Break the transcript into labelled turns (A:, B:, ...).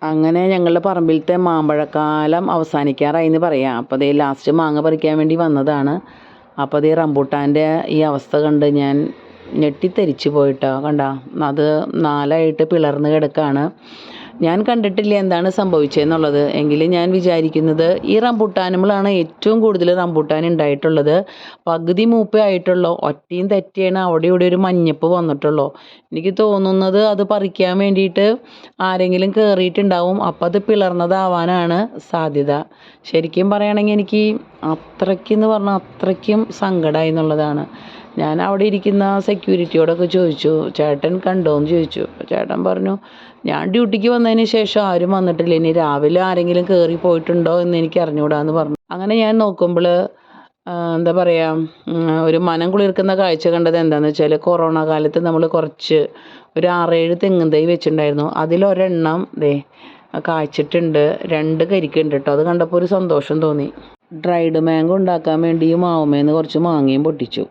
A: അങ്ങനെ ഞങ്ങളുടെ പറമ്പിലത്തെ മാമ്പഴക്കാലം അവസാനിക്കാറായി എന്ന് പറയാം. അപ്പോൾ ദേ ലാസ്റ്റ് മാങ്ങ പറിക്കാൻ വേണ്ടി വന്നതാണ്. അപ്പോൾ ദേ റംബൂട്ടാൻ്റെ ഈ അവസ്ഥ കണ്ട് ഞാൻ ഞെട്ടിത്തെരിച്ച് പോയിട്ടോ. കണ്ട, അത് നാലായിട്ട് പിളർന്ന് കിടക്കുകയാണ്. ഞാൻ കണ്ടിട്ടില്ല എന്താണ് സംഭവിച്ചതെന്നുള്ളത്. എങ്കിലും ഞാൻ വിചാരിക്കുന്നത് ഈ റംബൂട്ടാനുകളാണ് ഏറ്റവും കൂടുതൽ റംബൂട്ടാൻ ഉണ്ടായിട്ടുള്ളത്. പകുതി മൂപ്പേ ആയിട്ടുള്ളൂ. ഒറ്റയും തെറ്റിയാണ് അവിടെ ഇവിടെ ഒരു മഞ്ഞപ്പ് വന്നിട്ടുള്ളൂ. എനിക്ക് തോന്നുന്നത് അത് പറിക്കാൻ വേണ്ടിയിട്ട് ആരെങ്കിലും കയറിയിട്ടുണ്ടാവും. അപ്പം അത് പിളർന്നതാവാനാണ് സാധ്യത. ശരിക്കും പറയുകയാണെങ്കിൽ എനിക്ക് അത്രയ്ക്കെന്ന് പറഞ്ഞാൽ അത്രയ്ക്കും സങ്കടമായി എന്നുള്ളതാണ്. ഞാൻ അവിടെ ഇരിക്കുന്ന സെക്യൂരിറ്റിയോടൊക്കെ ചോദിച്ചു, ചേട്ടൻ കണ്ടോയെന്ന് ചോദിച്ചു. ചേട്ടൻ പറഞ്ഞു, ഞാൻ ഡ്യൂട്ടിക്ക് വന്നതിന് ശേഷം ആരും വന്നിട്ടില്ല, ഇനി രാവിലെ ആരെങ്കിലും കയറി പോയിട്ടുണ്ടോ എന്ന് എനിക്ക് അറിഞ്ഞുകൂടാന്ന് പറഞ്ഞു. അങ്ങനെ ഞാൻ നോക്കുമ്പോൾ എന്താ പറയുക, ഒരു മനം കുളിർക്കുന്ന കാഴ്ച കണ്ടത് എന്താണെന്ന് വെച്ചാൽ, കൊറോണ കാലത്ത് നമ്മൾ കുറച്ച് ഒരു 6-7 തെങ്ങും തൈ വെച്ചിട്ടുണ്ടായിരുന്നു. അതിലൊരെണ്ണം ദേ കായ്ച്ചിട്ടുണ്ട്, 2 കരിക്കുണ്ട് കേട്ടോ. അത് കണ്ടപ്പോൾ ഒരു സന്തോഷം തോന്നി. ഡ്രൈഡ് മാംഗോ ഉണ്ടാക്കാൻ വേണ്ടി മാവുമേന്ന് കുറച്ച് മാങ്ങയും പൊട്ടിച്ചു.